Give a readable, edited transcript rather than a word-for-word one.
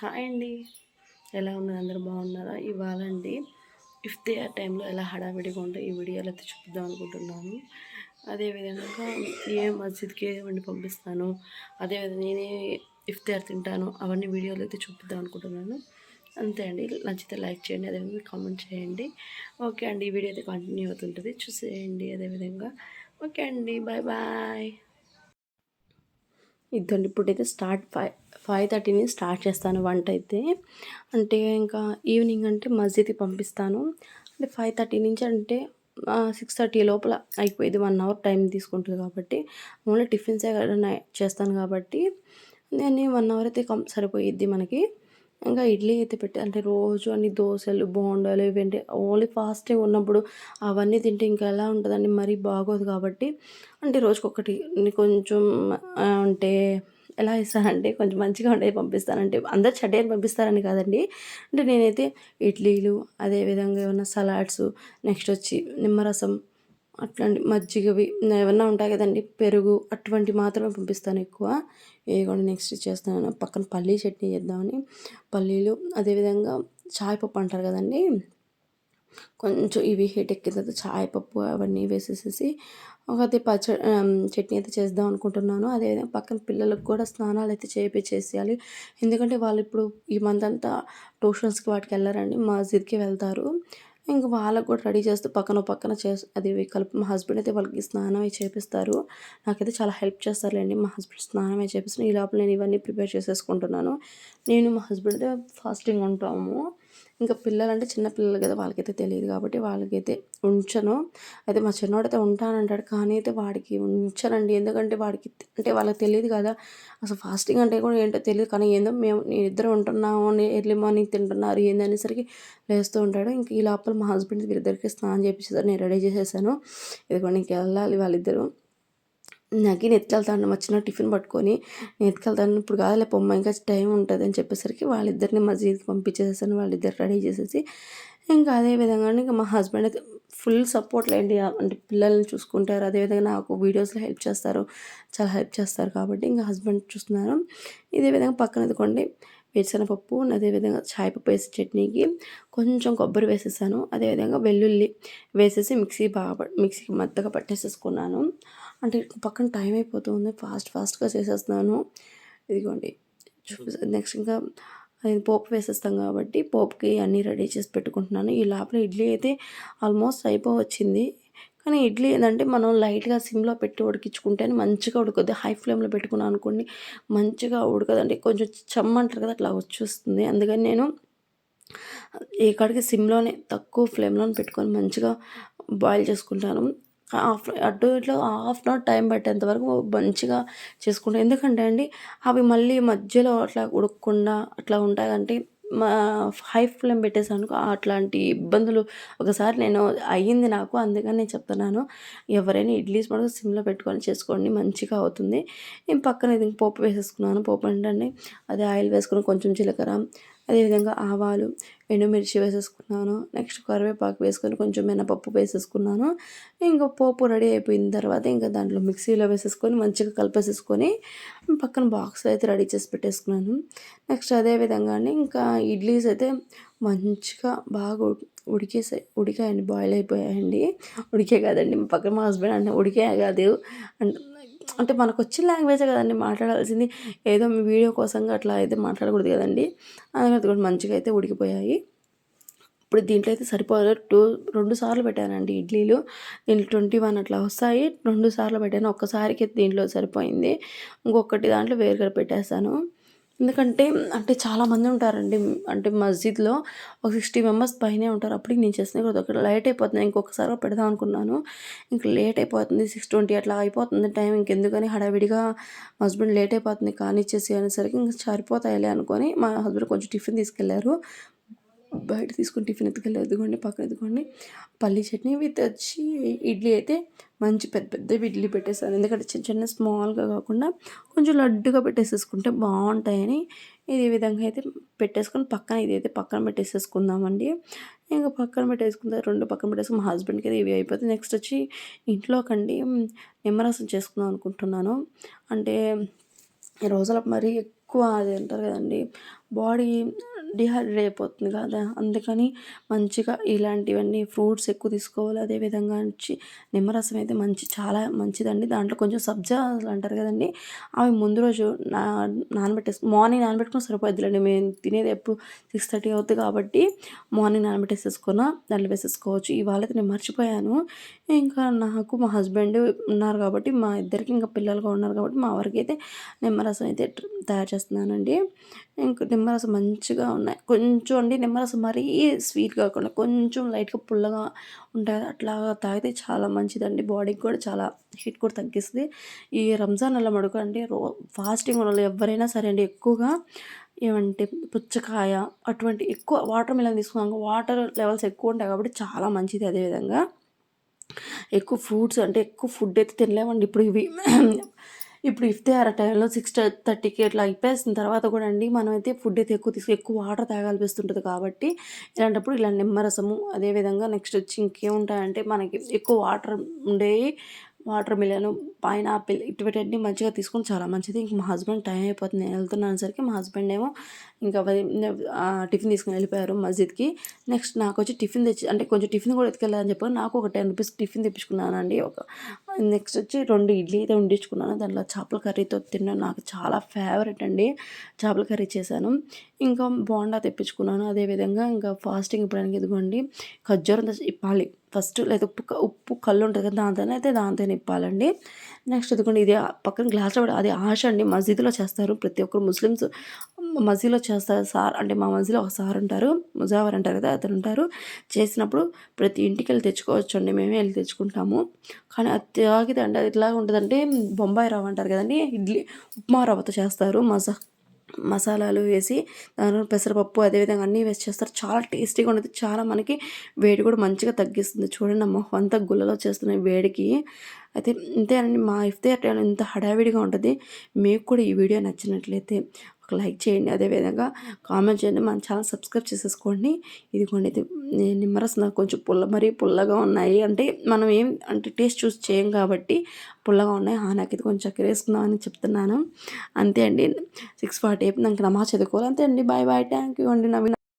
Hi అండి. ఎలా ఉన్నారు? అందరూ బాగున్నారా? ఇవాళ అండి ఇఫ్తియార్ టైంలో ఎలా హడావిడిగా ఉంటే ఈ వీడియోలో అయితే చూపిద్దాం అనుకుంటున్నాను. అదేవిధంగా ఏ మస్జిద్కి వండి పంపిస్తాను, అదేవిధంగా నేనే ఇఫ్తియార్ తింటాను, అవన్నీ వీడియోలో అయితే చూపిద్దాం అనుకుంటున్నాను. అంతే అండి. నచ్చితే లైక్ చేయండి, అదేవిధంగా కామెంట్ చేయండి. ఓకే అండి, ఈ వీడియో అయితే కంటిన్యూ అవుతుంటుంది, చూసేయండి. అదేవిధంగా ఓకే అండి, బాయ్ బాయ్. ఇద్దండి ఇప్పుడైతే 5:30 స్టార్ట్ చేస్తాను వంట అయితే. అంటే ఇంకా ఈవినింగ్ అంటే మస్జిద్కి పంపిస్తాను. అంటే 5:30 నుంచి అంటే 6:30 లోపల అయిపోయింది. 1 అవర్ టైం తీసుకుంటుంది కాబట్టి ఓన్లీ టిఫిన్సే చేస్తాను కాబట్టి నేను 1 అవర్ అయితే సరిపోయిద్ది మనకి. ఇంకా ఇడ్లీ అయితే అంటే రోజు అన్ని దోశలు, బోండాలు ఇవంటే ఓన్లీ ఫాస్టింగ్ ఉన్నప్పుడు అవన్నీ తింటే ఇంకా ఎలా ఉంటుందండి, మరీ బాగోదు కాబట్టి అంటే రోజుకొకటి కొంచెం అంటే ఎలా ఇస్తానంటే కొంచెం మంచిగా ఉండేవి పంపిస్తానంటే అందరు చెడ్డని పంపిస్తారని కాదండి. అంటే నేనైతే ఇడ్లీలు, అదేవిధంగా ఏమన్నా సలాడ్స్, నెక్స్ట్ వచ్చి నిమ్మరసం, అట్లాంటి మజ్జిగవి ఏమన్నా ఉంటాయి కదండి, పెరుగు అటువంటివి మాత్రమే పంపిస్తాను ఎక్కువ. ఇవి కూడా నెక్స్ట్ చేస్తున్నాను. పక్కన పల్లీ చట్నీ చేద్దామని పల్లీలు, అదేవిధంగా చాయ్ పప్పు అంటారు కదండి, కొంచెం ఇవి హీట్ ఎక్కిన తర్వాత చాయ్ పప్పు అవన్నీ వేసేసేసి ఒకటి చట్నీ అయితే చేద్దాం అనుకుంటున్నాను. అదేవిధంగా పక్కన పిల్లలకు కూడా స్నానాలు అయితే చేసేయాలి. ఎందుకంటే వాళ్ళు ఇప్పుడు ఈ మంత్ అంతా ట్యూషన్స్కి వాటికి వెళ్ళారండి, మస్జిద్కి వెళ్తారు. ఇంక వాళ్ళకు కూడా రెడీ చేస్తూ పక్కన అది కలిపి మా హస్బెండ్ అయితే వాళ్ళకి స్నానం అయి చేపిస్తారు. నాకైతే చాలా హెల్ప్ చేస్తారులేండి మా హస్బెండ్, స్నానం అయి చేపిస్తాను. ఈ లోపల నేను ఇవన్నీ ప్రిపేర్ చేసేసుకుంటున్నాను. నేను మా హస్బెండ్ అయితే ఫాస్టింగ్ ఉంటాము. ఇంకా పిల్లలంటే చిన్న పిల్లలు కదా, వాళ్ళకైతే తెలియదు కాబట్టి వాళ్ళకైతే ఉంచను. అయితే మా చిన్నోడైతే ఉంటానంటాడు, కానీ అయితే వాడికి ఉంచనండి. ఎందుకంటే వాడికి అంటే వాళ్ళకి తెలియదు కదా, అసలు ఫాస్టింగ్ అంటే కూడా ఏంటో తెలియదు. కానీ ఏందో ఇద్దరు ఉంటున్నాము, ఎర్లీ మార్నింగ్ తింటున్నారు ఏందనేసరికి లేస్తూ ఉంటాడు. ఇంక ఈ లోపల మా హస్బెండ్ వీళ్ళిద్దరికి స్నానం చేయించేసారు, నేను రెడీ చేసేసాను. ఇదిగోండి ఇంక వెళ్ళాలి వాళ్ళిద్దరు. నేను ఎత్తుకెళ్తాను, మా చిన్న టిఫిన్ పట్టుకొని నేను ఎత్తుకెళ్తాను. ఇప్పుడు కాదులే పొమ్మ, ఇంకా టైం ఉంటుంది అని చెప్పేసరికి వాళ్ళిద్దరిని మస్జిద్కి పంపించేసాను. వాళ్ళిద్దరు రెడీ చేసేసి ఇంకా అదే విధంగా ఇంకా మా హస్బెండ్ అయితే ఫుల్ సపోర్ట్ లేండి. అంటే పిల్లల్ని చూసుకుంటారు, అదేవిధంగా నాకు వీడియోస్లో హెల్ప్ చేస్తారు, చాలా హెల్ప్ చేస్తారు కాబట్టి ఇంకా హస్బెండ్ చూస్తున్నారు. ఇదే విధంగా పక్కన ఎదుకోండి వేరుశనగపప్పు, అదేవిధంగా చాయ్ పప్పు వేసి చట్నీకి కొంచెం కొబ్బరి వేసేసాను, అదేవిధంగా వెల్లుల్లి వేసేసి మిక్సీకి మెత్తగా పట్టేసేసుకున్నాను. అంటే పక్కన టైం అయిపోతుంది, ఫాస్ట్గా చేసేస్తున్నాను. ఇదిగోండి నెక్స్ట్ ఇంకా అది పోపు వేసేస్తాం కాబట్టి పోపుకి అన్నీ రెడీ చేసి పెట్టుకుంటున్నాను. ఈ లోపల ఇడ్లీ అయితే ఆల్మోస్ట్ అయిపోవచ్చింది. కానీ ఇడ్లీ ఏంటంటే మనం లైట్గా సిమ్లో పెట్టి ఉడికించుకుంటేనే మంచిగా ఉడుకుద్ది. హై ఫ్లేమ్లో పెట్టుకున్నాను అనుకోండి మంచిగా ఉడకదండి, కొంచెం చెమ్మంటారు కదా అట్లా వచ్చేస్తుంది. అందుకని నేను ఈ కాడికి సిమ్లోనే తక్కువ ఫ్లేమ్లోనే పెట్టుకొని మంచిగా బాయిల్ చేసుకుంటాను. అటు ఇట్లా హాఫ్ అన్ అవర్ టైం పట్టేంత వరకు మంచిగా చేసుకుంటాను. ఎందుకంటే అండి అవి మళ్ళీ మధ్యలో అట్లా ఉడకకుండా అట్లా ఉంటాయంటే మా హై ఫ్లేమ్ పెట్టేసాను అట్లాంటి ఇబ్బందులు ఒకసారి నేను అయ్యింది నాకు. అందుకని నేను చెప్తున్నాను, ఎవరైనా ఇడ్లీస్ మనకు సిమ్లో పెట్టుకొని చేసుకోండి, మంచిగా అవుతుంది. నేను పక్కన ఇది పోపు వేసేసుకున్నాను. పోపు ఏంటంటే అది ఆయిల్ వేసుకుని కొంచెం జీలకర్ర, అదేవిధంగా ఆవాలు, ఎండుమిర్చి వేసేసుకున్నాను. నెక్స్ట్ కరివేపాకు వేసుకొని కొంచెం మినపప్పు వేసేసుకున్నాను. ఇంకా పోపు రెడీ అయిపోయిన తర్వాత ఇంకా దాంట్లో మిక్సీలో వేసేసుకొని మంచిగా కలిపేసేసుకొని పక్కన బాక్స్లో అయితే రెడీ చేసి పెట్టేసుకున్నాను. నెక్స్ట్ అదేవిధంగా ఇంకా ఇడ్లీస్ అయితే మంచిగా బాగా ఉడికాయండి, బాయిల్ అయిపోయాయండి. ఉడికే కాదండి, పక్కన మా హస్బెండ్ అంటే ఉడికే కాదు అంటే మనకు వచ్చిన లాంగ్వేజే కదండి మాట్లాడాల్సింది, ఏదో మీ వీడియో కోసంగా అట్లా అయితే మాట్లాడకూడదు కదండి. అది కూడా మంచిగా అయితే ఉడికిపోయాయి. ఇప్పుడు దీంట్లో అయితే సరిపోదు, 2 సార్లు పెట్టానండి ఇడ్లీలు. దీంట్లో 21 అట్లా వస్తాయి, 2 సార్లు పెట్టాను. ఒక్కసారికి దీంట్లో సరిపోయింది, ఇంకొకటి దాంట్లో వేరుగా పెట్టేశాను. ఎందుకంటే అంటే చాలామంది ఉంటారండి, అంటే మస్జిద్లో ఒక 60 మెంబర్స్ పైనే ఉంటారు. అప్పటికి నేను చేసిన కూడా ఒకటి లేట్ అయిపోతుంది, ఇంకొకసారి పెడదాం అనుకున్నాను. ఇంక లేట్ అయిపోతుంది, 6:20 అట్లా అయిపోతుంది టైం. ఇంకెందుకని హడావిడిగా మా హస్బెండ్ లేట్ అయిపోతుంది కానిచ్చేసి అనేసరికి ఇంక సరిపోతాయిలే అనుకొని మా హస్బెండ్ కొంచెం టిఫిన్ తీసుకెళ్లారు. బయట తీసుకొని టిఫిన్ ఎత్తుకెళ్ళి ఎదుగుండి పక్కన ఎదుగుండి పల్లీ చట్నీ విత్ వచ్చి ఇడ్లీ అయితే మంచి పెద్ద ఇడ్లీ పెట్టేసాను. ఎందుకంటే చిన్న స్మాల్గా కాకుండా కొంచెం లడ్డుగా పెట్టేసేసుకుంటే బాగుంటాయని ఈ విధంగా అయితే పెట్టేసుకొని ఇదైతే పక్కన పెట్టేసేసుకుందామండి. ఇంకా పక్కన పెట్టేసుకుంటే 2 పక్కన పెట్టేసుకుని మా హస్బెండ్కి అయితే ఇవి అయిపోతుంది. నెక్స్ట్ వచ్చి ఇంట్లోకండి నిమ్మరసం చేసుకుందాం అనుకుంటున్నాను. అంటే ఈ రోజులకు మరీ ఎక్కువ ఎక్కువ అది అంటారు కదండి, బాడీ డిహైడ్రేట్ అయిపోతుంది కదా, అందుకని మంచిగా ఇలాంటివన్నీ ఫ్రూట్స్ ఎక్కువ తీసుకోవాలి. అదేవిధంగా నిమ్మరసం అయితే చాలా మంచిదండి. దాంట్లో కొంచెం సబ్జా అంటారు కదండి, అవి ముందు రోజు మార్నింగ్ నానబెట్టుకుని సరిపోద్దులేండి. మేము తినేది ఎప్పుడు 6:30 అవుతుంది కాబట్టి మార్నింగ్ నానబెట్టేసేసుకున్న దాంట్లో వేసేసుకోవచ్చు. ఇవాళ అయితే నేను మర్చిపోయాను. ఇంకా నాకు మా హస్బెండ్ ఉన్నారు కాబట్టి, మా ఇద్దరికి ఇంకా పిల్లలు కూడా ఉన్నారు కాబట్టి, మా వారికి అయితే నిమ్మరసం అయితే తయారు చేస్తున్నానండి. ఇంకా నిమ్మరసం మంచిగా ఉన్నాయి. కొంచెం అండి నిమ్మరసం మరీ స్వీట్ కాకుండా కొంచెం లైట్గా పుల్లగా ఉంటాయి. అట్లా తాగితే చాలా మంచిదండి. బాడీకి కూడా చాలా హీట్ కూడా తగ్గిస్తుంది. ఈ రంజాన్ నెల మటుకు అండి ఫాస్టింగ్ ఉన్న వాళ్ళు ఎవరైనా సరే అండి, ఎక్కువగా ఏమంటే పుచ్చకాయ అటువంటి ఎక్కువ వాటర్ మిలన్ తీసుకున్నాక వాటర్ లెవెల్స్ ఎక్కువ ఉంటాయి కాబట్టి చాలా మంచిది. అదేవిధంగా ఎక్కువ ఫ్రూట్స్ అంటే ఎక్కువ ఫుడ్ అయితే తినలేమండి ఇప్పుడు ఇఫ్తార్ టైంలో 6:30కి అట్లా అయిపోయిన తర్వాత కూడా అండి మనమైతే ఫుడ్ అయితే ఎక్కువ వాటర్ తాగాల్పిస్తుంటుంది కాబట్టి, ఇలాంటప్పుడు ఇలా నిమ్మరసము, అదేవిధంగా నెక్స్ట్ వచ్చి ఇంకేముంటాయంటే మనకి ఎక్కువ వాటర్ ఉండేవి, వాటర్ మిలన్, పైనాపిల్ ఇటువంటివన్నీ మంచిగా తీసుకొని చాలా మంచిది. ఇంక మా హస్బెండ్ టైం అయిపోతుంది నేను వెళ్తున్నాను సరికి, మా హస్బెండ్ ఏమో ఇంకా టిఫిన్ తీసుకుని వెళ్ళిపోయారు మస్జిద్కి. నెక్స్ట్ నాకు వచ్చి టిఫిన్ తెచ్చి అంటే కొంచెం టిఫిన్ కూడా ఎత్తుకెళ్ళాలని చెప్పారు. నాకు ఒక 10 రూపీస్ టిఫిన్ తెప్పించుకున్నానండి. నెక్స్ట్ వచ్చి 2 ఇడ్లీ అయితే వండించుకున్నాను. దాంట్లో చేపల కర్రీతో తిన్నాను. నాకు చాలా ఫేవరెట్ అండి, చేపల కర్రీ చేశాను. ఇంకా బోండా తెప్పించుకున్నాను. అదేవిధంగా ఇంకా ఫాస్టింగ్ ఇప్పడానికి ఇదిగోండి ఖర్జూరం ఇప్పాలి ఫస్ట్, లేదా ఉప్పు కళ్ళు ఉంటుంది కదా దాంతో ఇప్పాలండి. నెక్స్ట్ ఇదిగోండి ఇది పక్కన గ్లాస్లో కూడా అది ఆశ అండి, మస్జిద్లో చేస్తారు. ప్రతి ఒక్కరు ముస్లిమ్స్ మస్జిద్లో చేస్తారు. సార్ అంటే మా మస్జిద్లో ఒక సార్ ఉంటారు, ముజావర్ అంటారు కదా, అతను ఉంటారు. చేసినప్పుడు ప్రతి ఇంటికి వెళ్ళి తెచ్చుకోవచ్చు అండి, మేమే వెళ్ళి తెచ్చుకుంటాము. కానీ అది తాగితే అంటే అది ఎట్లాగా ఉంటుందంటే బొంబాయి రవ్వ అంటారు కదండి, ఉప్మా రవ్వతో చేస్తారు. మసాలాలు వేసి దానిలో పెసరపప్పు అదేవిధంగా అన్నీ వేసి చేస్తారు. చాలా టేస్టీగా ఉంటుంది. చాలా మనకి వేడి కూడా మంచిగా తగ్గిస్తుంది. చూడండి అమ్మ అంతా గుల్లలో చేస్తున్నాయి వేడికి. అయితే ఇంతేనండి మా ఇఫ్తార్ టైం ఇంత హడావిడిగా ఉంటుంది. మీకు కూడా ఈ వీడియో నచ్చినట్లయితే ఒక లైక్ చేయండి, అదేవిధంగా కామెంట్ చేయండి, మన ఛానల్ సబ్స్క్రైబ్ చేసేసుకోండి. ఇదిగోండి ఇది నిమ్మరసం నాకు కొంచెం మరీ పుల్లగా ఉన్నాయి, అంటే మనం ఏం అంటే టేస్ట్ చూసి చేయం కాబట్టి పుల్లగా ఉన్నాయి. నాకు ఇది కొంచెం చక్కెర వేసుకుందామని చెప్తున్నాను. అంతే అండి. 6:40 నాకు నమాజ్ చదువుకోవాలి. అంతే అండి. Bye bye. థ్యాంక్ యూ అండి.